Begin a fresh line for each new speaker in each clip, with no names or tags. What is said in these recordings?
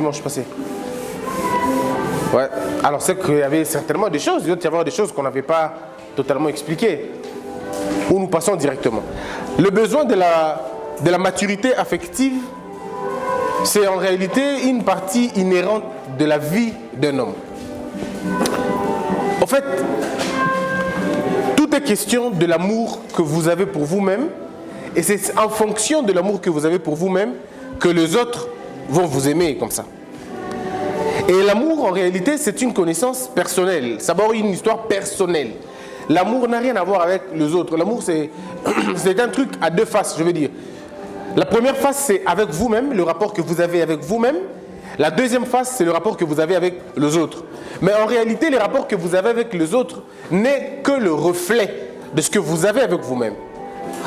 dimanche passé? Ouais. Alors c'est qu'il y avait certainement des choses, il doit y avoir des choses qu'on n'avait pas totalement expliquées. Ou nous passons directement. Le besoin de la maturité affective, c'est en réalité une partie inhérente de la vie d'un homme. En fait, tout est question de l'amour que vous avez pour vous-même, et c'est en fonction de l'amour que vous avez pour vous-même que les autres vont vous aimer comme ça. Et l'amour, en réalité, c'est une connaissance personnelle. C'est d'abord une histoire personnelle. L'amour n'a rien à voir avec les autres. L'amour, c'est un truc à deux faces, je veux dire. La première face, c'est avec vous-même, le rapport que vous avez avec vous-même. La deuxième face, c'est le rapport que vous avez avec les autres. Mais en réalité, les rapports que vous avez avec les autres n'est que le reflet de ce que vous avez avec vous-même.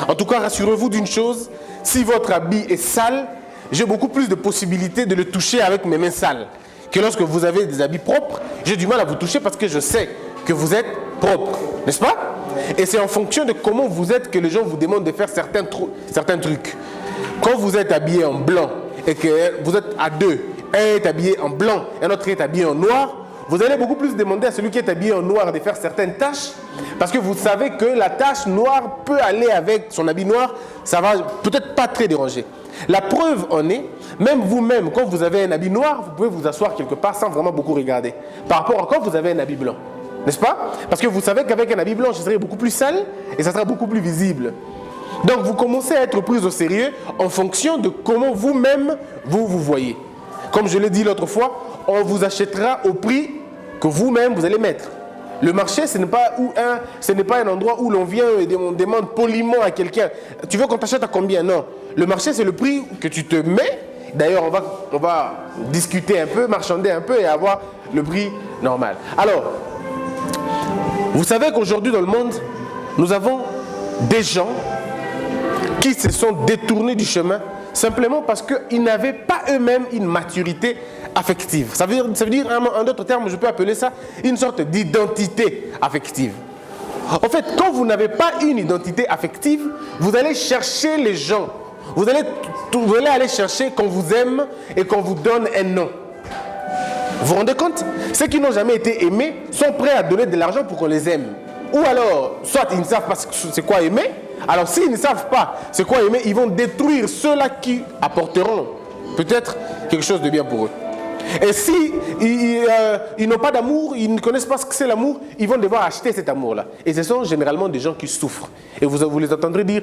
En tout cas, rassurez-vous d'une chose, si votre habit est sale, j'ai beaucoup plus de possibilités de le toucher avec mes mains sales que lorsque vous avez des habits propres. J'ai du mal à vous toucher parce que je sais que vous êtes propre, n'est-ce pas? Et c'est en fonction de comment vous êtes que les gens vous demandent de faire certains trucs. Quand vous êtes habillé en blanc et que vous êtes à deux, un est habillé en blanc et un autre est habillé en noir, vous allez beaucoup plus demander à celui qui est habillé en noir de faire certaines tâches parce que vous savez que la tâche noire peut aller avec son habit noir, ça va peut-être pas très déranger. La preuve en est, même vous-même, quand vous avez un habit noir, vous pouvez vous asseoir quelque part sans vraiment beaucoup regarder. Par rapport à quand vous avez un habit blanc, n'est-ce pas? Parce que vous savez qu'avec un habit blanc, ce serait beaucoup plus sale et ça sera beaucoup plus visible. Donc vous commencez à être pris au sérieux en fonction de comment vous-même vous voyez. Comme je l'ai dit l'autre fois, on vous achètera au prix que vous-même vous allez mettre. Le marché, ce n'est pas un endroit où l'on vient et on demande poliment à quelqu'un « Tu veux qu'on t'achète à combien ?» Non. Le marché, c'est le prix que tu te mets. D'ailleurs, on va discuter un peu, marchander un peu et avoir le prix normal. Alors, vous savez qu'aujourd'hui dans le monde, nous avons des gens qui se sont détournés du chemin simplement parce qu'ils n'avaient pas eux-mêmes une maturité affective. Ça veut dire, en d'autres termes, je peux appeler ça une sorte d'identité affective. En fait, quand vous n'avez pas une identité affective, vous allez chercher les gens. Vous allez aller chercher qu'on vous aime et qu'on vous donne un nom. Vous vous rendez compte? Ceux qui n'ont jamais été aimés sont prêts à donner de l'argent pour qu'on les aime. Ou alors, soit ils ne savent pas c'est quoi aimer. Alors s'ils ne savent pas c'est quoi aimer, ils vont détruire ceux-là qui apporteront peut-être quelque chose de bien pour eux. Et si ils n'ont pas d'amour, ils ne connaissent pas ce que c'est l'amour, ils vont devoir acheter cet amour-là. Et ce sont généralement des gens qui souffrent. Et vous les entendrez dire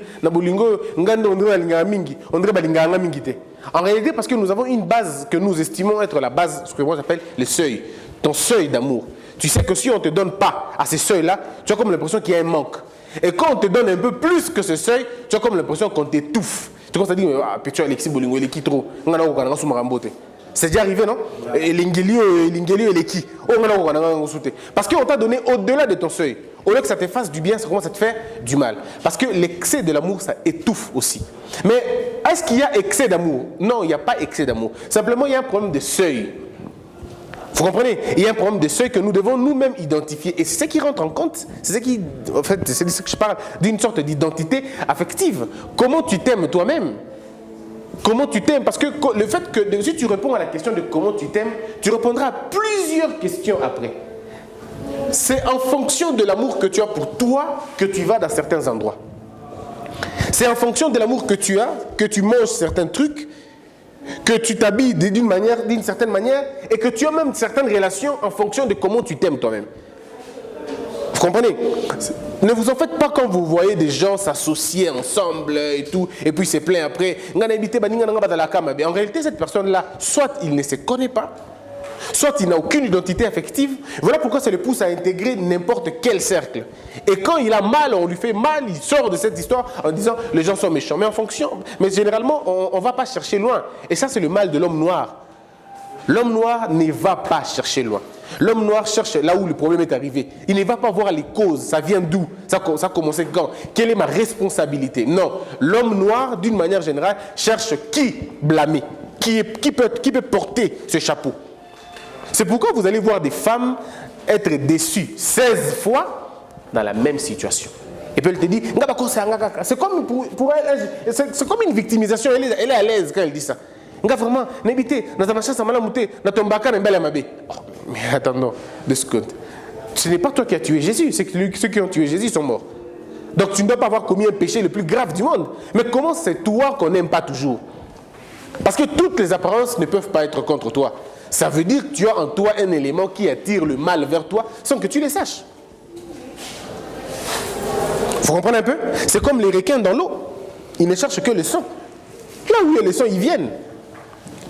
en réalité, parce que nous avons une base que nous estimons être la base, ce que moi j'appelle le seuil, ton seuil d'amour. Tu sais que si on ne te donne pas à ce seuil-là, tu as comme l'impression qu'il y a un manque. Et quand on te donne un peu plus que ce seuil, tu as comme l'impression qu'on t'étouffe. Tu commences à dire, ah, petit Alexis Bolingo, il est qui trop? C'est déjà arrivé, non? Parce qu'on t'a donné au-delà de ton seuil. Au lieu que ça te fasse du bien, ça commence à te faire du mal. Parce que l'excès de l'amour, ça étouffe aussi. Mais est-ce qu'il y a excès d'amour? Non, il n'y a pas excès d'amour. Simplement, il y a un problème de seuil. Vous comprenez? Il y a un problème de seuil que nous devons nous-mêmes identifier. Et c'est ce qui rentre en compte, c'est ce qui, en fait, c'est de ce que je parle, d'une sorte d'identité affective. Comment tu t'aimes toi-même? Comment tu t'aimes? Parce que le fait que si tu réponds à la question de comment tu t'aimes, tu répondras à plusieurs questions après. C'est en fonction de l'amour que tu as pour toi que tu vas dans certains endroits. C'est en fonction de l'amour que tu as, que tu manges certains trucs, que tu t'habilles d'une certaine manière et que tu as même certaines relations en fonction de comment tu t'aimes toi-même. Vous comprenez? Ne vous en faites pas quand vous voyez des gens s'associer ensemble et tout, et puis se plaint après. En réalité, cette personne-là, soit il ne se connaît pas, soit il n'a aucune identité affective. Voilà pourquoi ça le pousse à intégrer n'importe quel cercle. Et quand il a mal, on lui fait mal, il sort de cette histoire en disant les gens sont méchants. Mais généralement, on ne va pas chercher loin. Et ça, c'est le mal de l'homme noir. L'homme noir ne va pas chercher loin. L'homme noir cherche là où le problème est arrivé. Il ne va pas voir les causes. Ça vient d'où? Ça a commencé quand? Quelle est ma responsabilité? Non. L'homme noir, d'une manière générale, cherche qui blâmer, qui peut porter ce chapeau. C'est pourquoi vous allez voir des femmes être déçues 16 fois dans la même situation. Et puis elle te dit, c'est comme pour elle, c'est comme une victimisation. Elle est à l'aise quand elle dit ça. Nga vraiment, n'habitez, dans un machin, ça m'a monté, dans ton baka, dans belle amabé. Mais attends, 2 secondes. Ce n'est pas toi qui as tué Jésus, c'est que ceux qui ont tué Jésus sont morts. Donc tu ne dois pas avoir commis un péché le plus grave du monde. Mais comment c'est toi qu'on n'aime pas toujours? Parce que toutes les apparences ne peuvent pas être contre toi. Ça veut dire que tu as en toi un élément qui attire le mal vers toi sans que tu le saches. Vous comprenez un peu? C'est comme les requins dans l'eau. Ils ne cherchent que le sang. Là où il y a le sang, ils viennent.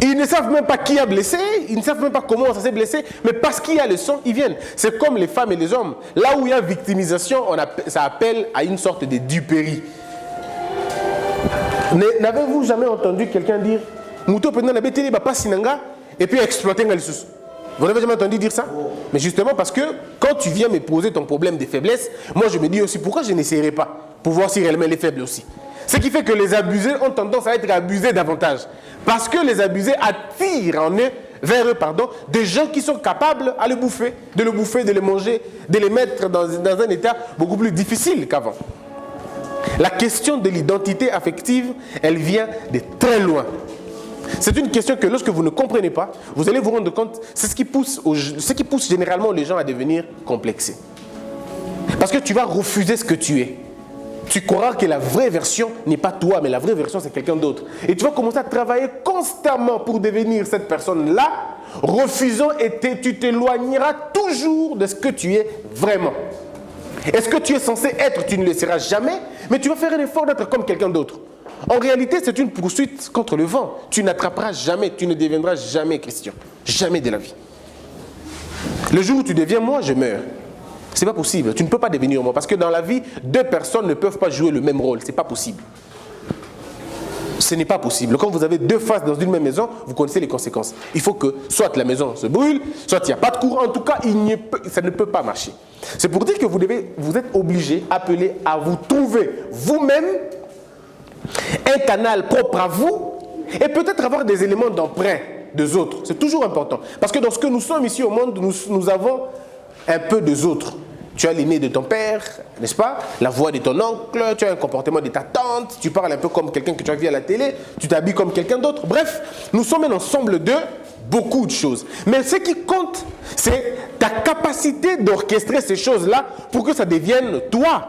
Ils ne savent même pas qui a blessé, ils ne savent même pas comment ça s'est blessé, mais parce qu'il y a le sang, ils viennent. C'est comme les femmes et les hommes. Là où il y a victimisation, ça appelle à une sorte de duperie. N'avez-vous jamais entendu quelqu'un dire Mouto pendant la bêtise, pas sinanga, et puis exploiter les sous? Vous n'avez jamais entendu dire ça? Mais justement parce que quand tu viens me poser ton problème de faiblesse, moi je me dis aussi pourquoi je n'essayerai pas pour voir si réellement elle est faible aussi. Ce qui fait que les abusés ont tendance à être abusés davantage. Parce que les abusés attirent vers eux, des gens qui sont capables à le bouffer, de le manger, de les mettre dans un état beaucoup plus difficile qu'avant. La question de l'identité affective, elle vient de très loin. C'est une question que lorsque vous ne comprenez pas, vous allez vous rendre compte, c'est ce qui pousse généralement les gens à devenir complexés. Parce que tu vas refuser ce que tu es. Tu croiras que la vraie version n'est pas toi, mais la vraie version c'est quelqu'un d'autre. Et tu vas commencer à travailler constamment pour devenir cette personne-là, refusant et tu t'éloigneras toujours de ce que tu es vraiment. Et ce que tu es censé être, tu ne le seras jamais, mais tu vas faire un effort d'être comme quelqu'un d'autre. En réalité, c'est une poursuite contre le vent. Tu n'attraperas jamais, tu ne deviendras jamais Christian. Jamais de la vie. Le jour où tu deviens moi, je meurs. C'est pas possible. Tu ne peux pas devenir moi. Parce que dans la vie, 2 personnes ne peuvent pas jouer le même rôle. C'est pas possible. Ce n'est pas possible. Quand vous avez 2 faces dans une même maison, vous connaissez les conséquences. Il faut que soit la maison se brûle, soit il n'y a pas de courant. En tout cas, ça ne peut pas marcher. C'est pour dire que vous êtes obligé, appelé à vous trouver vous-même un canal propre à vous et peut-être avoir des éléments d'emprunt des autres. C'est toujours important. Parce que dans ce que nous sommes ici au monde, nous avons un peu des autres. Tu as l'aîné de ton père, n'est-ce pas? La voix de ton oncle, tu as un comportement de ta tante, tu parles un peu comme quelqu'un que tu as vu à la télé, tu t'habilles comme quelqu'un d'autre. Bref, nous sommes un ensemble de beaucoup de choses. Mais ce qui compte, c'est ta capacité d'orchestrer ces choses-là pour que ça devienne toi.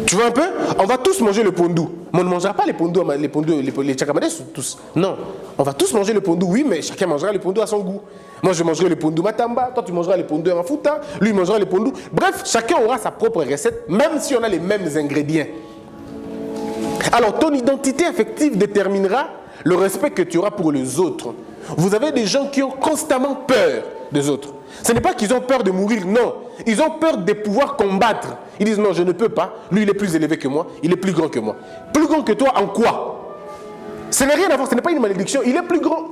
Tu vois un peu? On va tous manger le pondou. Mais on ne mangera pas les tchakamades tous. Non. On va tous manger le pondou, oui, mais chacun mangera le pondou à son goût. Moi, je mangerai le pondou matamba, toi, tu mangeras le pondou mafuta, lui, il mangera le pondou. Bref, chacun aura sa propre recette, même si on a les mêmes ingrédients. Alors, ton identité affective déterminera le respect que tu auras pour les autres. Vous avez des gens qui ont constamment peur des autres. Ce n'est pas qu'ils ont peur de mourir, non. Ils ont peur de pouvoir combattre. Ils disent non, je ne peux pas. Lui, il est plus élevé que moi. Il est plus grand que moi. Plus grand que toi en quoi? Ce n'est rien à voir, ce n'est pas une malédiction. Il est plus grand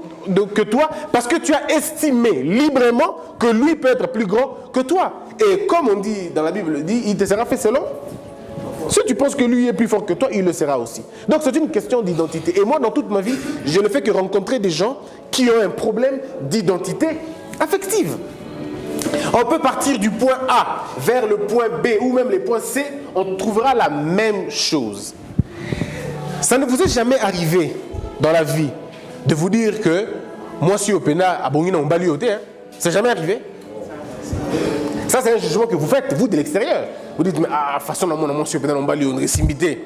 que toi parce que tu as estimé librement que lui peut être plus grand que toi. Et comme on dit dans la Bible, il te sera fait selon. Si tu penses que lui est plus fort que toi, il le sera aussi. Donc c'est une question d'identité. Et moi, dans toute ma vie, je ne fais que rencontrer des gens qui ont un problème d'identité affective. On peut partir du point A vers le point B ou même le point C, on trouvera la même chose. Ça ne vous est jamais arrivé dans la vie de vous dire que moi, si au Pena, à Bongina, on balie au thé, c'est jamais arrivé? Ça, c'est un jugement que vous faites, vous, de l'extérieur. Vous dites, mais façon, moi, si au Pena, on balie, on est simbité.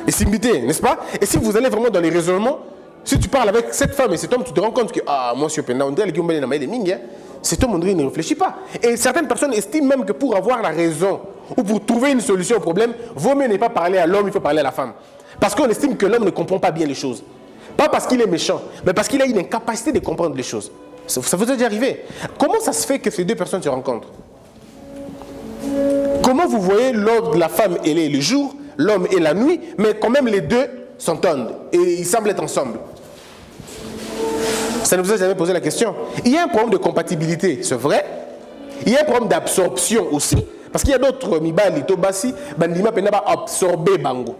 Et simbité, n'est-ce pas? Et si vous allez vraiment dans les raisonnements, si tu parles avec cette femme et cet homme, tu te rends compte que, moi, si au Pena, on dirait que on balie des mingues, cet homme, on dirait, il ne réfléchit pas. Et certaines personnes estiment même que pour avoir la raison ou pour trouver une solution au problème, vaut mieux ne pas parler à l'homme, il faut parler à la femme. Parce qu'on estime que l'homme ne comprend pas bien les choses. Pas parce qu'il est méchant, mais parce qu'il a une incapacité de comprendre les choses. Ça vous est déjà arrivé? Comment ça se fait que ces 2 personnes se rencontrent? Comment vous voyez la femme, elle est le jour, l'homme est la nuit, mais quand même les 2 s'entendent et ils semblent être ensemble? Ça ne vous a jamais posé la question? Il y a un problème de compatibilité, c'est vrai. Il y a un problème d'absorption aussi. Parce qu'il y a d'autres mibali, tobasi, bandima penaba absorber bango.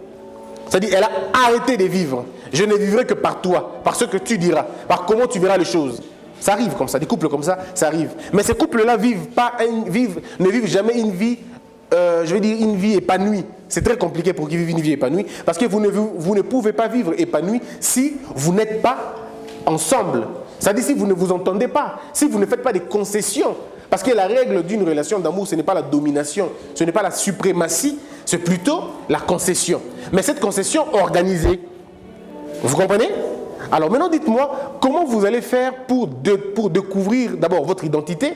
C'est-à-dire, elle a arrêté de vivre. Je ne vivrai que par toi, par ce que tu diras, par comment tu verras les choses. Ça arrive comme ça, des couples comme ça, ça arrive. Mais ces couples-là ne vivent jamais une vie, une vie épanouie. c'est très compliqué pour vivre une vie épanouie, parce que vous ne pouvez pas vivre épanoui si vous n'êtes pas ensemble. C'est-à-dire si vous ne vous entendez pas, si vous ne faites pas des concessions. Parce que la règle d'une relation d'amour, ce n'est pas la domination, ce n'est pas la suprématie, c'est plutôt la concession. Mais cette concession organisée, vous comprenez? Alors maintenant, dites-moi, comment vous allez faire pour découvrir d'abord votre identité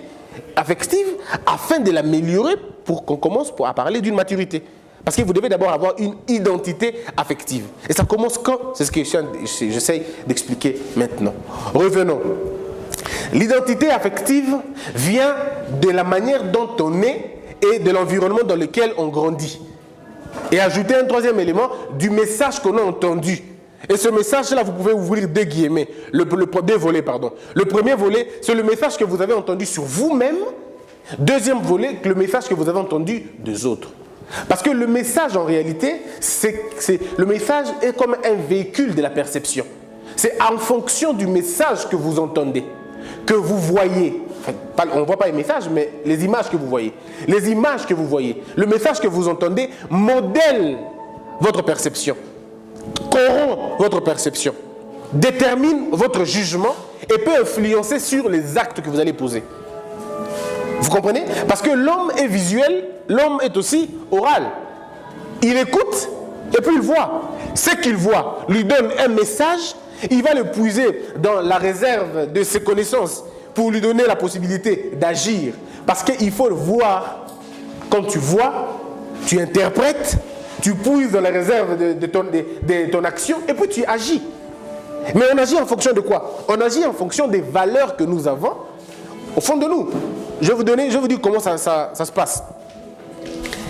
affective afin de l'améliorer pour qu'on commence à parler d'une maturité. Parce que vous devez d'abord avoir une identité affective. Et ça commence quand? C'est ce que j'essaie d'expliquer maintenant. Revenons. L'identité affective vient de la manière dont on est et de l'environnement dans lequel on grandit. Et ajouter un troisième élément, du message qu'on a entendu. Et ce message-là, vous pouvez ouvrir deux guillemets, deux volets, pardon. Le premier volet, c'est le message que vous avez entendu sur vous-même. Deuxième volet, le message que vous avez entendu des autres. Parce que le message, en réalité, le message est comme un véhicule de la perception. C'est en fonction du message que vous entendez, que vous voyez. Enfin, on ne voit pas les messages, mais les images que vous voyez. Les images que vous voyez, le message que vous entendez modèle votre perception, corrompt votre perception, détermine votre jugement et peut influencer sur les actes que vous allez poser. Vous comprenez? Parce que l'homme est visuel, l'homme est aussi oral. Il écoute et puis il voit. Ce qu'il voit lui donne un message, il va le puiser dans la réserve de ses connaissances pour lui donner la possibilité d'agir. Parce qu'il faut le voir. Quand tu vois, tu interprètes, tu puises dans la réserve de ton action et puis tu agis. Mais on agit en fonction de quoi? On agit en fonction des valeurs que nous avons au fond de nous. Je vais vous dire comment ça se passe.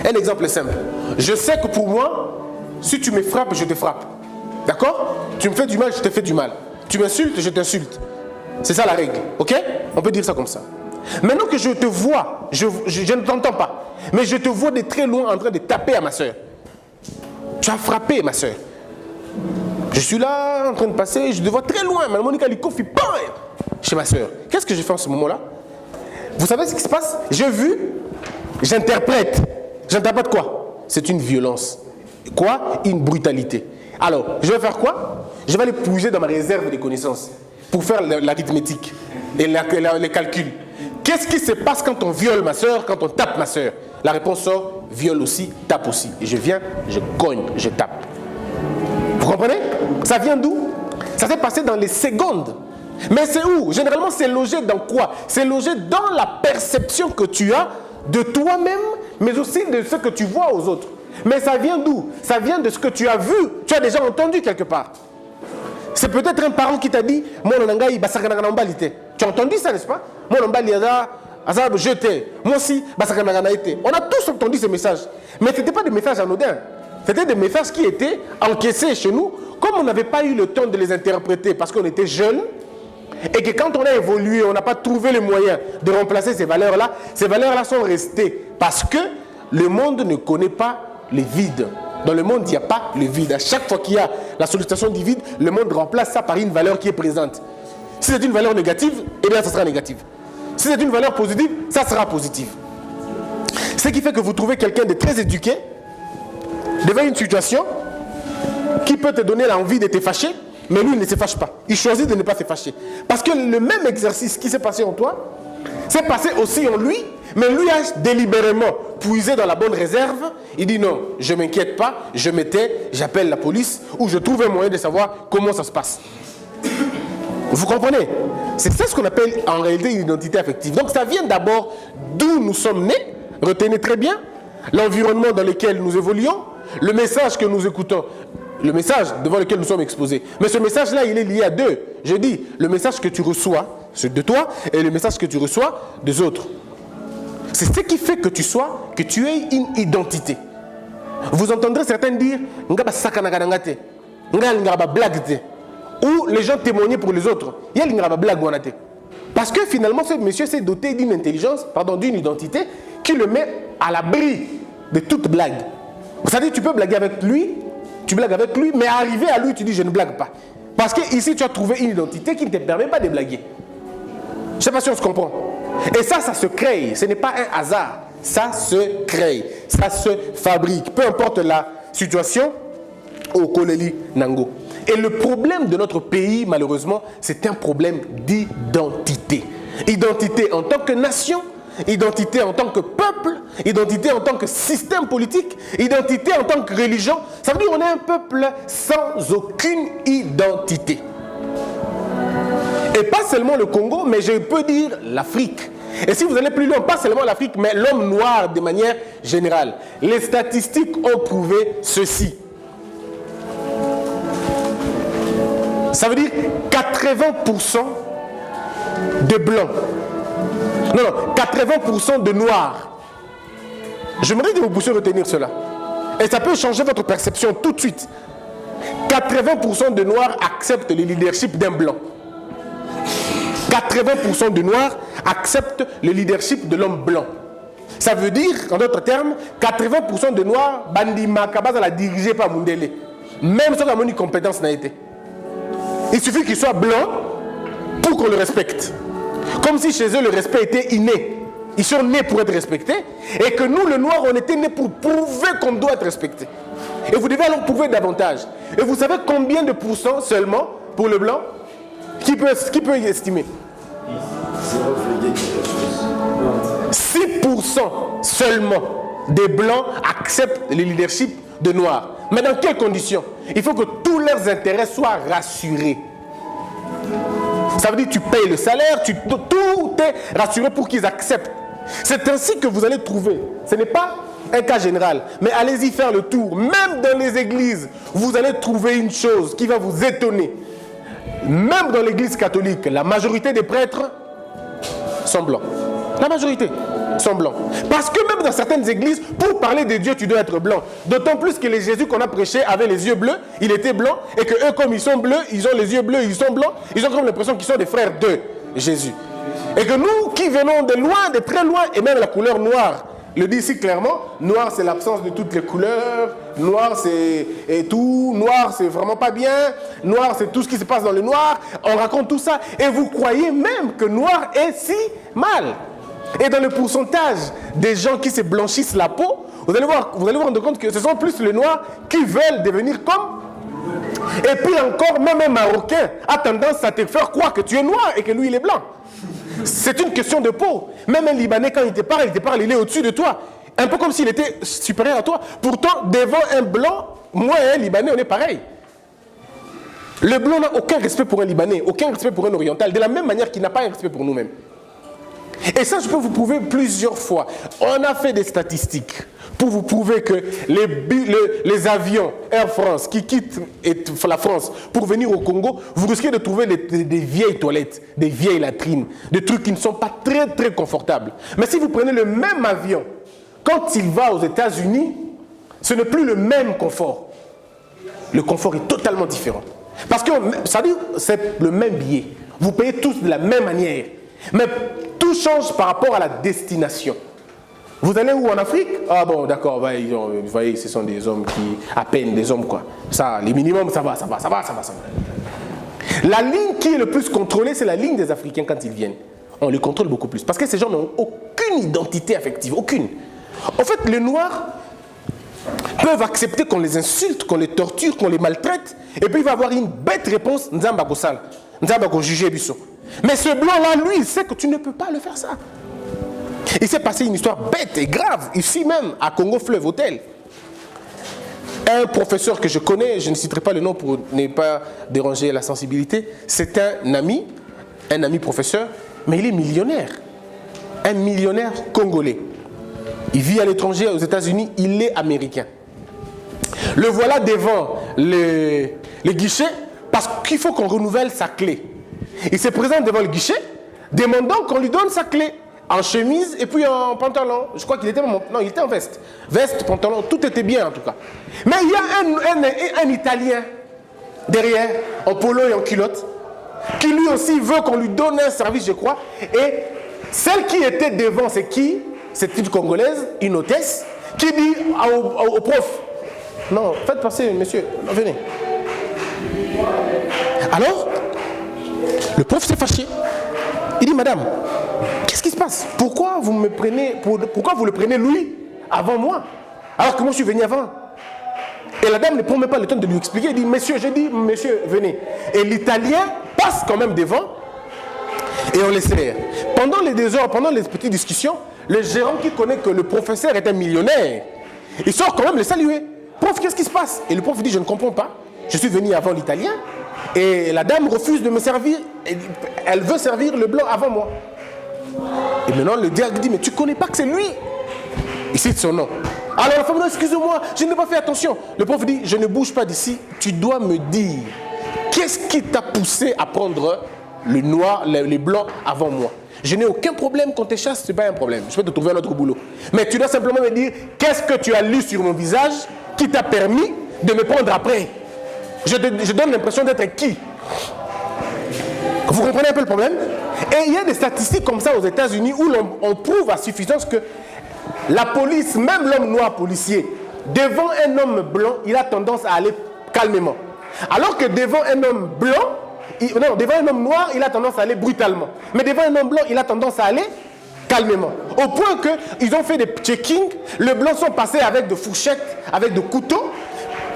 Un exemple simple. Je sais que pour moi, si tu me frappes, je te frappe. D'accord? Tu me fais du mal, je te fais du mal. Tu m'insultes, je t'insulte. C'est ça la règle. Ok? On peut dire ça comme ça. Maintenant que je te vois, je ne t'entends pas, mais je te vois de très loin en train de taper à ma soeur. Tu as frappé ma soeur. Je suis là en train de passer, je te vois très loin. Mais Monica Likofi, chez ma soeur. Qu'est-ce que je fais en ce moment-là? Vous savez ce qui se passe? J'ai vu, j'interprète. J'interprète quoi? C'est une violence. Quoi? Une brutalité. Alors, je vais faire quoi? Je vais aller puiser dans ma réserve de connaissances pour faire l'arithmétique et les calculs. Qu'est-ce qui se passe quand on viole ma soeur, quand on tape ma soeur? La réponse sort, viole aussi, tape aussi. Et je viens, je cogne, je tape. Vous comprenez? Ça vient d'où? Ça s'est passé dans les secondes. Mais c'est où? Généralement, c'est logé dans quoi? C'est logé dans la perception que tu as de toi-même, mais aussi de ce que tu vois aux autres. Mais ça vient d'où? Ça vient de ce que tu as vu, tu as déjà entendu quelque part. C'est peut-être un parent qui t'a dit « Mon nangai, tu as entendu ça, n'est-ce pas? Mon nangai, jeté. Moi aussi, on a tous entendu ces messages. Mais ce n'étaient pas des messages anodins. C'était des messages qui étaient encaissés chez nous, comme on n'avait pas eu le temps de les interpréter parce qu'on était jeunes, et que quand on a évolué, on n'a pas trouvé les moyens de remplacer ces valeurs-là sont restées. Parce que le monde ne connaît pas les vides. Dans le monde, il n'y a pas le vide. À chaque fois qu'il y a la sollicitation du vide, le monde remplace ça par une valeur qui est présente. Si c'est une valeur négative, eh bien ça sera négatif. Si c'est une valeur positive, ça sera positif. Ce qui fait que vous trouvez quelqu'un de très éduqué devant une situation qui peut te donner l'envie de te fâcher, mais lui, il ne se fâche pas. Il choisit de ne pas se fâcher. Parce que le même exercice qui s'est passé en toi, s'est passé aussi en lui, mais lui a délibérément puisé dans la bonne réserve. Il dit non, je ne m'inquiète pas, je me tais, j'appelle la police, ou je trouve un moyen de savoir comment ça se passe. Vous comprenez? C'est ça ce qu'on appelle en réalité une identité affective. Donc ça vient d'abord d'où nous sommes nés, retenez très bien, l'environnement dans lequel nous évoluons, le message que nous écoutons, le message devant lequel nous sommes exposés. Mais ce message-là, il est lié à deux. Je dis, le message que tu reçois, c'est de toi, et le message que tu reçois des autres. C'est ce qui fait que tu aies une identité. Vous entendrez certains dire, ou les gens témoigner pour les autres. Parce que finalement, ce monsieur s'est doté d'une intelligence, d'une identité, qui le met à l'abri de toute blague. C'est-à-dire, tu peux blaguer avec lui, tu blagues avec lui, mais arrivé à lui, tu dis je ne blague pas. Parce que ici, tu as trouvé une identité qui ne te permet pas de blaguer. Je ne sais pas si on se comprend. Et ça se crée. Ce n'est pas un hasard. Ça se crée, ça se fabrique. Peu importe la situation, au Koleli Nango. Et le problème de notre pays, malheureusement, c'est un problème d'identité. Identité en tant que nation, identité en tant que peuple, identité en tant que système politique, identité en tant que religion. Ça veut dire qu'on est un peuple sans aucune identité. Et pas seulement le Congo, mais je peux dire l'Afrique. Et si vous allez plus loin, pas seulement l'Afrique, mais l'homme noir de manière générale. Les statistiques ont prouvé ceci. Ça veut dire 80% de blancs. Non, 80% de noirs. J'aimerais que vous puissiez retenir cela. Et ça peut changer votre perception tout de suite. 80% de noirs acceptent le leadership d'un blanc. 80% de noirs acceptent le leadership de l'homme blanc. Ça veut dire, en d'autres termes, 80% de noirs, Bandi Makabaz la dirigé par Mundele. Même si on a une compétence n'a été. Il suffit qu'il soit blanc pour qu'on le respecte. Comme si chez eux le respect était inné. Ils sont nés pour être respectés. Et que nous, le noir, on était nés pour prouver qu'on doit être respecté. Et vous devez alors prouver davantage. Et vous savez combien de pourcents seulement pour le blanc? Qui peut y estimer? 6% seulement des blancs acceptent le leadership de noirs. Mais dans quelles conditions? Il faut que tous leurs intérêts soient rassurés. Ça veut dire que tu payes le salaire, tout est rassuré pour qu'ils acceptent. C'est ainsi que vous allez trouver. Ce n'est pas un cas général, mais allez-y faire le tour. Même dans les églises, vous allez trouver une chose qui va vous étonner. Même dans l'église catholique, la majorité des prêtres sont blancs. La majorité sont blancs. Parce que même dans certaines églises, pour parler de Dieu, tu dois être blanc. D'autant plus que les Jésus qu'on a prêché avait les yeux bleus, il était blanc, et que eux, comme ils sont bleus, ils ont les yeux bleus, ils sont blancs, ils ont comme l'impression qu'ils sont des frères de Jésus. Et que nous, qui venons de loin, de très loin, et même la couleur noire, le dit ici clairement, noir c'est l'absence de toutes les couleurs, noir c'est tout, noir c'est vraiment pas bien, noir c'est tout ce qui se passe dans le noir, on raconte tout ça, et vous croyez même que noir est si mal. Et dans le pourcentage des gens qui se blanchissent la peau, vous allez vous rendre compte que ce sont plus les noirs qui veulent devenir comme. Et puis encore, même un Marocain a tendance à te faire croire que tu es noir et que lui il est blanc. C'est une question de peau. Même un Libanais, quand il te parle, il est au-dessus de toi. Un peu comme s'il était supérieur à toi. Pourtant, devant un blanc, moi et un Libanais, on est pareil. Le blanc n'a aucun respect pour un Libanais, aucun respect pour un Oriental, de la même manière qu'il n'a pas un respect pour nous-mêmes. Et ça, je peux vous prouver plusieurs fois. On a fait des statistiques pour vous prouver que les avions Air France qui quittent la France pour venir au Congo, vous risquez de trouver des vieilles toilettes, des vieilles latrines, des trucs qui ne sont pas très très confortables. Mais si vous prenez le même avion, quand il va aux États-Unis, ce n'est plus le même confort. Le confort est totalement différent. Parce que ça veut dire c'est le même billet. Vous payez tous de la même manière. Mais tout change par rapport à la destination. Vous allez où en Afrique? Ah bon, d'accord, vous voyez, ce sont des hommes qui, à peine des hommes quoi. Ça, les minimums, ça va. La ligne qui est le plus contrôlée, c'est la ligne des Africains quand ils viennent. On les contrôle beaucoup plus. Parce que ces gens n'ont aucune identité affective, aucune. En fait, les Noirs peuvent accepter qu'on les insulte, qu'on les torture, qu'on les maltraite, et puis il va avoir une bête réponse, Nzamba Gosal, Nzamba Go juger Bisso. Mais ce blanc-là, lui, il sait que tu ne peux pas le faire ça. Il s'est passé une histoire bête et grave, ici même, à Congo Fleuve Hôtel. Un professeur que je connais, je ne citerai pas le nom pour ne pas déranger la sensibilité, c'est un ami professeur, mais il est millionnaire. Un millionnaire congolais. Il vit à l'étranger, aux États-Unis, il est américain. Le voilà devant le guichet parce qu'il faut qu'on renouvelle sa clé. Il se présente devant le guichet, demandant qu'on lui donne sa clé. En chemise et puis en pantalon. Je crois qu'il était il était en veste. Veste, pantalon, tout était bien en tout cas. Mais il y a un Italien derrière, en polo et en culotte, qui lui aussi veut qu'on lui donne un service, je crois. Et celle qui était devant, c'est qui? C'est une Congolaise, une hôtesse, qui dit au prof, non, faites passer, monsieur, venez. Alors, le prof s'est fâché. Il dit, madame, Qu'est-ce qui se passe? Pourquoi vous le prenez lui avant moi? Alors que moi je suis venu avant. Et la dame ne prend même pas le temps de lui expliquer. Elle dit, monsieur, venez. Et l'Italien passe quand même devant et on laisse faire. Pendant les désordres, pendant les petites discussions, le gérant qui connaît que le professeur est un millionnaire, il sort quand même le saluer. Prof, qu'est-ce qui se passe? Et le prof dit, je ne comprends pas. Je suis venu avant l'Italien et la dame refuse de me servir. Elle veut servir le blanc avant moi. Et maintenant le diacre dit, mais tu ne connais pas que c'est lui? Il cite son nom. Alors la femme dit, excusez-moi, je n'ai pas fait attention. Le prof dit, je ne bouge pas d'ici, tu dois me dire, qu'est-ce qui t'a poussé à prendre le noir, les blancs avant moi? Je n'ai aucun problème qu'on te chasse, ce n'est pas un problème. Je peux te trouver un autre boulot. Mais tu dois simplement me dire, qu'est-ce que tu as lu sur mon visage qui t'a permis de me prendre après? Je donne l'impression d'être qui? Vous comprenez un peu le problème? Et il y a des statistiques comme ça aux États-Unis où on prouve à suffisance que la police, même l'homme noir policier, devant un homme blanc, il a tendance à aller calmement. Alors que devant un homme blanc, devant un homme noir, il a tendance à aller brutalement. Mais devant un homme blanc, il a tendance à aller calmement. Au point qu'ils ont fait des checkings, les blancs sont passés avec des fourchettes, avec des couteaux,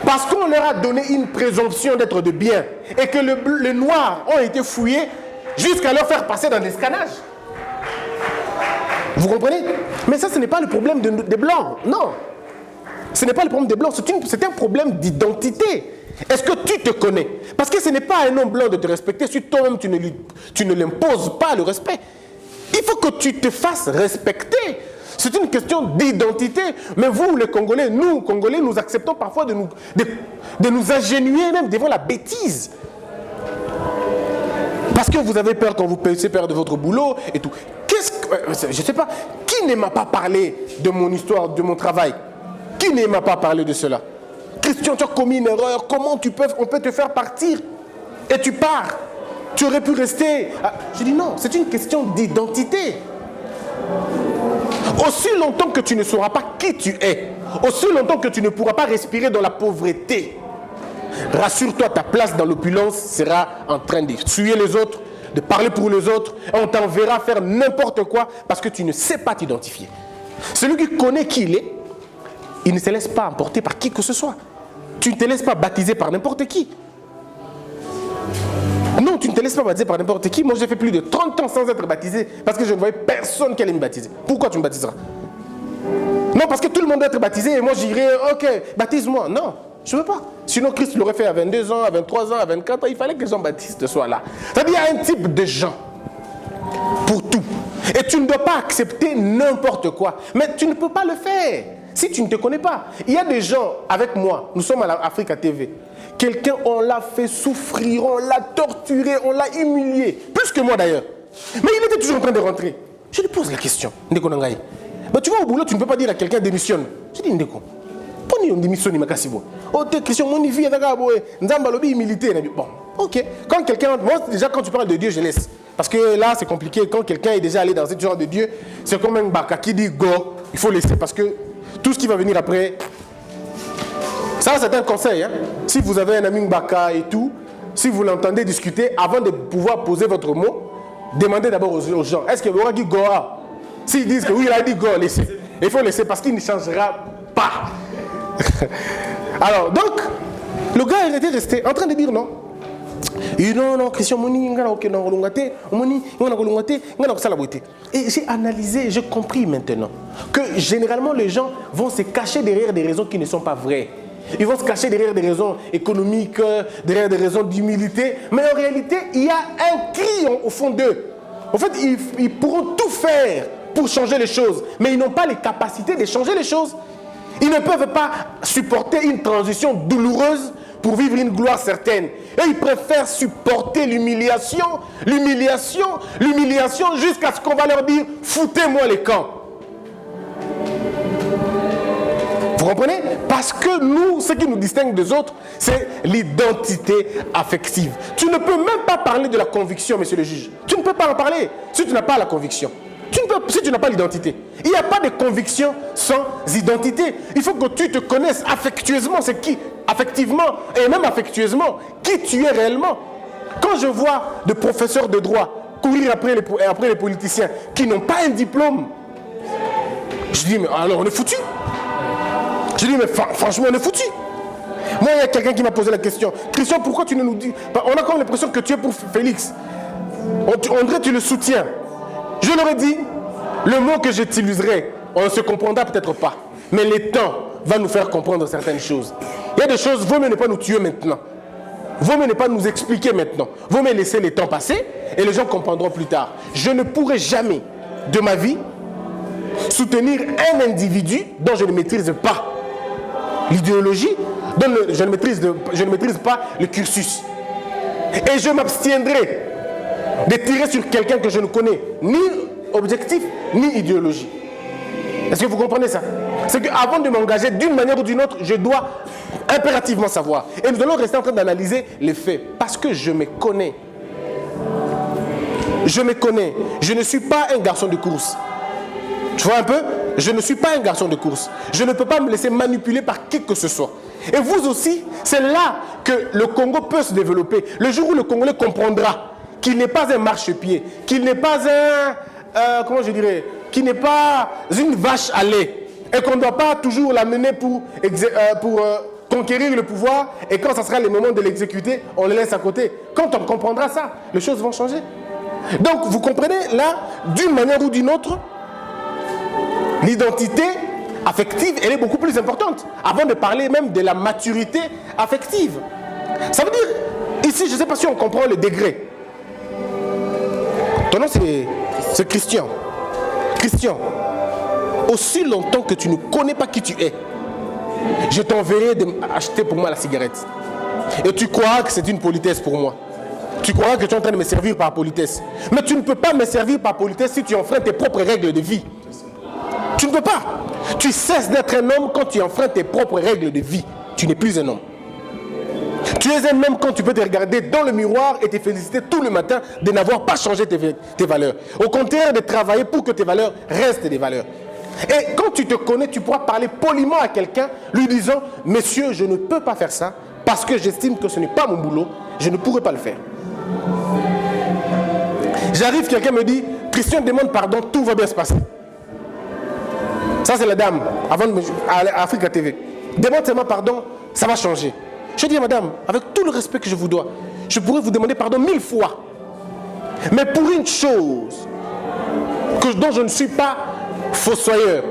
parce qu'on leur a donné une présomption d'être de bien. Et que les noirs ont été fouillés jusqu'à leur faire passer dans des scanages. Vous comprenez? Mais ça, ce n'est pas le problème des blancs. Non. Ce n'est pas le problème des blancs. C'est un problème d'identité. Est-ce que tu te connais? Parce que ce n'est pas à un homme blanc de te respecter si toi-même tu ne l'imposes pas le respect. Il faut que tu te fasses respecter. C'est une question d'identité. Mais vous, les Congolais, nous, Congolais, nous acceptons parfois de nous ingénuer même devant la bêtise. Parce que vous avez peur quand vous puissiez perdre votre boulot et tout. Je ne sais pas, qui ne m'a pas parlé de mon histoire, de mon travail? Qui ne m'a pas parlé de cela? Christian, tu as commis une erreur, comment on peut te faire partir? Et tu pars. Tu aurais pu rester. Je dis non, c'est une question d'identité. Aussi longtemps que tu ne sauras pas qui tu es, aussi longtemps que tu ne pourras pas respirer dans la pauvreté, rassure-toi, ta place dans l'opulence sera en train de tuer les autres, de parler pour les autres, et on t'enverra faire n'importe quoi parce que tu ne sais pas t'identifier. Celui qui connaît qui il est, il ne se laisse pas emporter par qui que ce soit. Tu ne te laisses pas baptiser par n'importe qui. Non, tu ne te laisses pas baptiser par n'importe qui. Moi, j'ai fait plus de 30 ans sans être baptisé parce que je ne voyais personne qui allait me baptiser. Pourquoi tu me baptiseras? Non, parce que tout le monde doit être baptisé et moi j'irai, ok, baptise-moi. Non, je ne veux pas. Sinon, Christ l'aurait fait à 22 ans, à 23 ans, à 24 ans. Il fallait que Jean-Baptiste soit là. C'est-à-dire, il y a un type de gens pour tout. Et tu ne dois pas accepter n'importe quoi. Mais tu ne peux pas le faire si tu ne te connais pas. Il y a des gens avec moi, nous sommes à l'Africa TV. Quelqu'un, on l'a fait souffrir, on l'a torturé, on l'a humilié. Plus que moi d'ailleurs. Mais il était toujours en train de rentrer. Je lui pose la question. Ndeko Nangaï. Bah, tu vas au boulot, tu ne peux pas dire à quelqu'un démissionne. Je dis Ndeko. Pourquoi on démissionne Makasibo? Oh, t'es question, mon vie, Nzambalobi, militaire. Bon, ok. Quand quelqu'un. Moi, déjà, quand tu parles de Dieu, je laisse. Parce que là, c'est compliqué. Quand quelqu'un est déjà allé dans ce genre de Dieu, c'est comme un baka qui dit go. Il faut laisser parce que tout ce qui va venir après. Ça, c'est un conseil. Hein? Si vous avez un ami Mbaka et tout, si vous l'entendez discuter, avant de pouvoir poser votre mot, demandez d'abord aux gens, est-ce que vous avez dit Goa? S'ils disent que oui, il a dit Go, laissez. Il faut laisser parce qu'il ne changera pas. Alors, donc, le gars, il était resté en train de dire non. Et non, Christian, et j'ai analysé, j'ai compris maintenant que généralement les gens vont se cacher derrière des raisons qui ne sont pas vraies. Ils vont se cacher derrière des raisons économiques, derrière des raisons d'humilité. Mais en réalité, il y a un cri au fond d'eux. En fait, ils pourront tout faire pour changer les choses. Mais ils n'ont pas les capacités de changer les choses. Ils ne peuvent pas supporter une transition douloureuse pour vivre une gloire certaine. Et ils préfèrent supporter l'humiliation jusqu'à ce qu'on va leur dire « foutez-moi les camps ». Vous comprenez? Parce que nous, ce qui nous distingue des autres, c'est l'identité affective. Tu ne peux même pas parler de la conviction, monsieur le juge. Tu ne peux pas en parler si tu n'as pas la conviction. Si tu n'as pas l'identité. Il n'y a pas de conviction sans identité. Il faut que tu te connaisses affectueusement, c'est qui? Affectivement et même affectueusement, qui tu es réellement. Quand je vois des professeurs de droit courir après les politiciens qui n'ont pas un diplôme. Je dis, mais alors on est foutu. Je dis, mais franchement, on est foutu. Moi, il y a quelqu'un qui m'a posé la question. Christian, pourquoi tu ne nous dis... On a comme l'impression que tu es pour Félix. On dirait que tu le soutiens. Je leur ai dit, le mot que j'utiliserai, on ne se comprendra peut-être pas. Mais le temps va nous faire comprendre certaines choses. Il y a des choses, vaut mieux ne pas nous tuer maintenant. Vaut mieux ne pas nous expliquer maintenant. Vaut mieux laisser le temps passer et les gens comprendront plus tard. Je ne pourrai jamais de ma vie soutenir un individu dont je ne maîtrise pas l'idéologie, dont je ne maîtrise pas le cursus. Et je m'abstiendrai de tirer sur quelqu'un que je ne connais ni objectif ni idéologie. Est-ce que vous comprenez ça? C'est qu'avant de m'engager d'une manière ou d'une autre, je dois impérativement savoir. Et nous allons rester en train d'analyser les faits parce que je me connais. Je me connais. Je ne suis pas un garçon de course. Tu vois un peu? Je ne suis pas un garçon de course. Je ne peux pas me laisser manipuler par qui que ce soit. Et vous aussi, c'est là que le Congo peut se développer. Le jour où le Congolais comprendra qu'il n'est pas un marchepied, qu'il n'est pas comment je dirais, qu'il n'est pas une vache à lait, et qu'on ne doit pas toujours l'amener pour conquérir le pouvoir, et quand ça sera le moment de l'exécuter, on le laisse à côté. Quand on comprendra ça, les choses vont changer. Donc, vous comprenez, là, d'une manière ou d'une autre, l'identité affective, elle est beaucoup plus importante. Avant de parler même de la maturité affective. Ça veut dire, ici, je ne sais pas si on comprend le degré. Ton nom, c'est Christian. Christian, aussi longtemps que tu ne connais pas qui tu es, je t'enverrai acheter pour moi la cigarette. Et tu crois que c'est une politesse pour moi. Tu crois que tu es en train de me servir par politesse. Mais tu ne peux pas me servir par politesse si tu enfreins tes propres règles de vie. Tu ne peux pas. Tu cesses d'être un homme quand tu enfreins tes propres règles de vie. Tu n'es plus un homme. Tu es un homme quand tu peux te regarder dans le miroir et te féliciter tout le matin de n'avoir pas changé tes valeurs. Au contraire, de travailler pour que tes valeurs restent des valeurs. Et quand tu te connais, tu pourras parler poliment à quelqu'un, lui disant « Monsieur, je ne peux pas faire ça parce que j'estime que ce n'est pas mon boulot, je ne pourrai pas le faire. » J'arrive, quelqu'un me dit « Christian, demande pardon, tout va bien se passer. » Ça, c'est la dame, avant de à Africa TV. Demande seulement pardon, ça va changer. Je dis, madame, avec tout le respect que je vous dois, je pourrais vous demander pardon 1000 fois. Mais pour une chose dont je ne suis pas fossoyeur,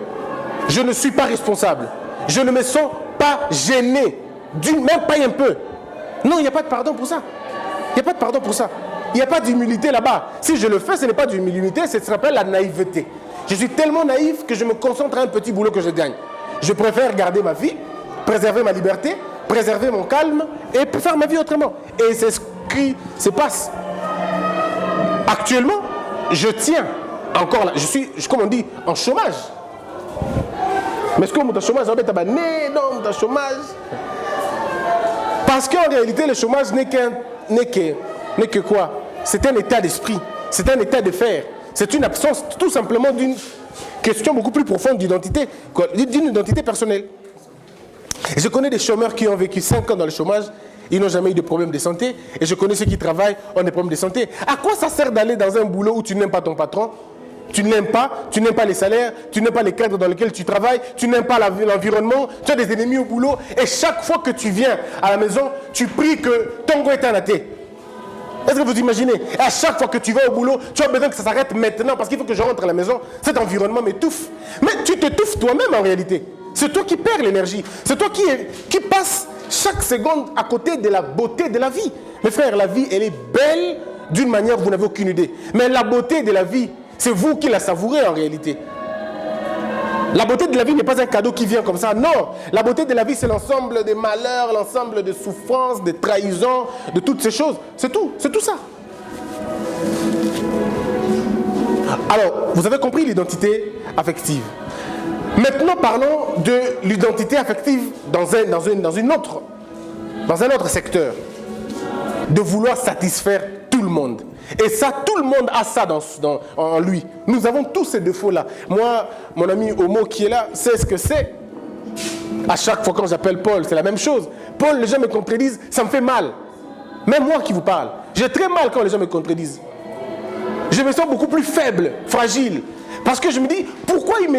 je ne suis pas responsable, je ne me sens pas gêné, même pas un peu. Non, il n'y a pas de pardon pour ça. Il n'y a pas de pardon pour ça. Il n'y a pas d'humilité là-bas. Si je le fais, ce n'est pas d'humilité, ça s'appelle la naïveté. Je suis tellement naïf que je me concentre à un petit boulot que je gagne. Je préfère garder ma vie, préserver ma liberté, préserver mon calme et faire ma vie autrement. Et c'est ce qui se passe. Actuellement, je tiens encore là. Je suis, comme on dit, en chômage. Mais est-ce que mon chômage, non, mon chômage. Parce qu'en réalité, le chômage n'est que quoi? C'est un état d'esprit. C'est un état de faire. C'est une absence tout simplement d'une question beaucoup plus profonde d'identité, d'une identité personnelle. Et je connais des chômeurs qui ont vécu 5 ans dans le chômage, ils n'ont jamais eu de problème de santé. Et je connais ceux qui travaillent, ont des problèmes de santé. À quoi ça sert d'aller dans un boulot où tu n'aimes pas ton patron? Tu n'aimes pas les salaires, tu n'aimes pas les cadres dans lesquels tu travailles, tu n'aimes pas l'environnement, tu as des ennemis au boulot. Et chaque fois que tu viens à la maison, tu pries que ton goût est un athée. Est-ce que vous imaginez? À chaque fois que tu vas au boulot, tu as besoin que ça s'arrête maintenant parce qu'il faut que je rentre à la maison. Cet environnement m'étouffe. Mais tu t'étouffes toi-même en réalité. C'est toi qui perds l'énergie. C'est toi qui passe chaque seconde à côté de la beauté de la vie. Mes frères, la vie, elle est belle d'une manière que vous n'avez aucune idée. Mais la beauté de la vie, c'est vous qui la savourez en réalité. La beauté de la vie n'est pas un cadeau qui vient comme ça. Non, la beauté de la vie, c'est l'ensemble des malheurs, l'ensemble des souffrances, des trahisons, de toutes ces choses. C'est tout ça. Alors, vous avez compris l'identité affective. Maintenant, parlons de l'identité affective dans un autre secteur. De vouloir satisfaire tout le monde. Et ça, tout le monde a ça en lui. Nous avons tous ces défauts-là. Moi, mon ami Homo qui est là, sait ce que c'est. À chaque fois quand j'appelle Paul, c'est la même chose. Paul, les gens me contredisent, ça me fait mal. Même moi qui vous parle. J'ai très mal quand les gens me contredisent. je me sens beaucoup plus faible, fragile. Parce que je me dis, pourquoi ils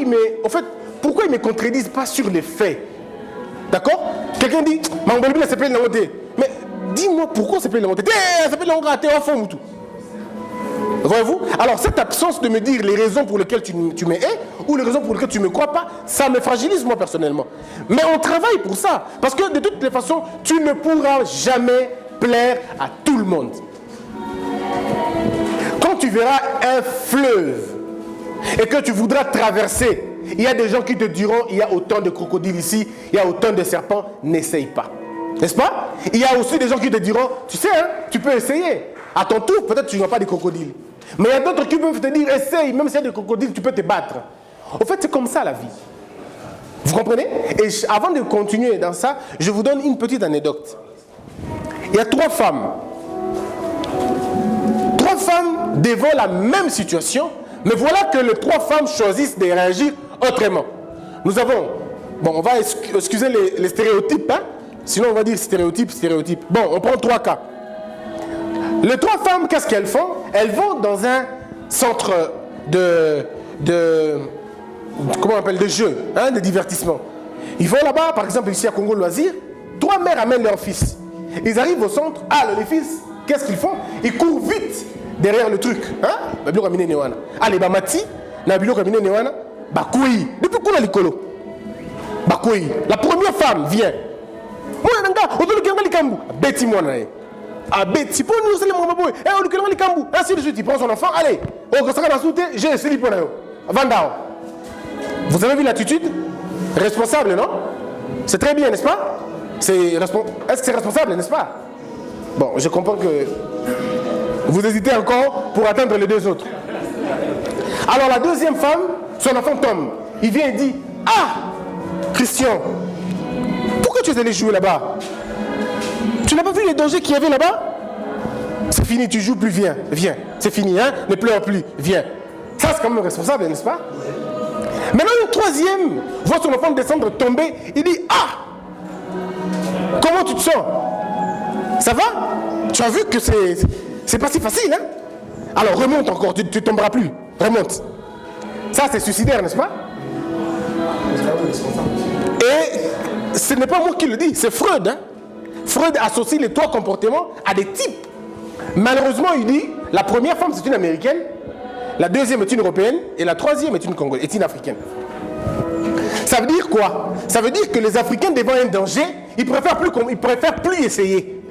me contredisent pas sur les faits? D'accord? Quelqu'un dit, Mangolibila s'appelle Nangote. Mais dis-moi pourquoi s'appelle Nangote? Ça s'appelle Nangote, t'es en fond ou tout. Voyez-vous? Alors cette absence de me dire les raisons pour lesquelles tu me hais ou les raisons pour lesquelles tu ne me crois pas, ça me fragilise moi personnellement. Mais on travaille pour ça. Parce que de toutes les façons, tu ne pourras jamais plaire à tout le monde. Quand tu verras un fleuve et que tu voudras traverser, il y a des gens qui te diront, il y a autant de crocodiles ici, il y a autant de serpents, n'essaye pas. N'est-ce pas? Il y a aussi des gens qui te diront, tu sais, hein, tu peux essayer. À ton tour, peut-être tu n'auras pas des crocodiles. Mais il y a d'autres qui peuvent te dire, essaye, même s'il y a des crocodiles, tu peux te battre. En fait, c'est comme ça la vie. Vous comprenez? Et avant de continuer dans ça, je vous donne une petite anecdote. Il y a 3 femmes. 3 femmes devant la même situation, mais voilà que les 3 femmes choisissent de réagir autrement. Nous avons, bon, on va excuser les stéréotypes, hein? Sinon on va dire stéréotype. Bon, on prend 3 cas. Les 3 femmes, qu'est-ce qu'elles font? Elles vont dans un centre comment on appelle, de jeu, hein, de divertissement. Ils vont là-bas, par exemple ici à Congo Loisirs, 3 mères amènent leurs fils. Ils arrivent au centre, les fils, qu'est-ce qu'ils font? Ils courent vite derrière le truc. Hein? Allez, Mati, Nabilo Kamine Newana, Bakoui. Depuis qu'on a l'écolo. Bakoui. La première femme vient. Moi, Betty Monae. Betty, pour nous, c'est le moment. Ainsi de suite, il prend son enfant. Allez, j'ai essayé pour eux. Vandao. Vous avez vu l'attitude? Responsable, non? C'est très bien, n'est-ce pas? Est-ce que c'est responsable, n'est-ce pas? Bon, je comprends que vous hésitez encore pour atteindre les 2 autres. Alors la deuxième femme, son enfant tombe. Il vient et dit, Christian, pourquoi tu es allé jouer là-bas? Tu n'as pas vu les dangers qu'il y avait là-bas? C'est fini, tu joues plus, viens. C'est fini, hein? Ne pleure plus, viens. Ça, c'est quand même responsable, n'est-ce pas? Maintenant, une troisième voit son enfant descendre, tomber. Il dit, comment tu te sens? Ça va? Tu as vu que c'est pas si facile, hein? Alors remonte encore, tu ne tomberas plus. Remonte. Ça, c'est suicidaire, n'est-ce pas? Et ce n'est pas moi qui le dis, c'est Freud, hein? Freud associe les 3 comportements à des types. Malheureusement, il dit, la première femme, c'est une américaine, la deuxième est une européenne, et la troisième est une congolaise, est une africaine. Ça veut dire quoi? Ça veut dire que les Africains, devant un danger, ils préfèrent plus essayer.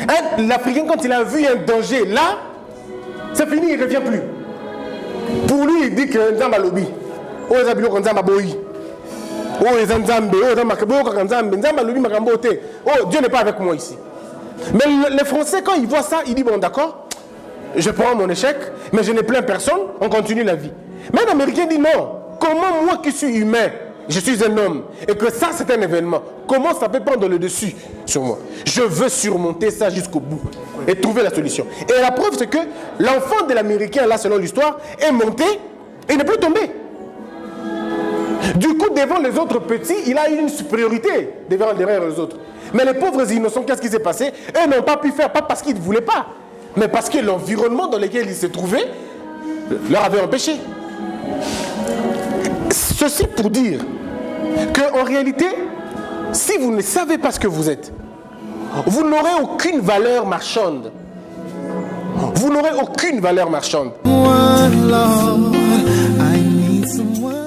Hein? L'Africain, quand il a vu un danger là, c'est fini, il ne revient plus. Pour lui, il dit que Nzamba lobby. Oh, Dieu n'est pas avec moi ici. Mais les Français, quand ils voient ça, ils disent, bon d'accord, je prends mon échec, mais je n'ai plaint personne, on continue la vie. Mais l'Américain dit non, comment moi qui suis humain, je suis un homme, et que ça c'est un événement, comment ça peut prendre le dessus sur moi? Je veux surmonter ça jusqu'au bout et trouver la solution. Et la preuve c'est que l'enfant de l'Américain, là selon l'histoire, est monté et n'est plus tombé. Du coup, devant les autres petits, il a eu une supériorité derrière les autres. Mais les pauvres innocents, qu'est-ce qui s'est passé? Eux n'ont pas pu faire, pas parce qu'ils ne voulaient pas, mais parce que l'environnement dans lequel ils se trouvaient leur avait empêché. Ceci pour dire qu'en réalité, si vous ne savez pas ce que vous êtes, vous n'aurez aucune valeur marchande. Vous n'aurez aucune valeur marchande. One Lord, I need someone.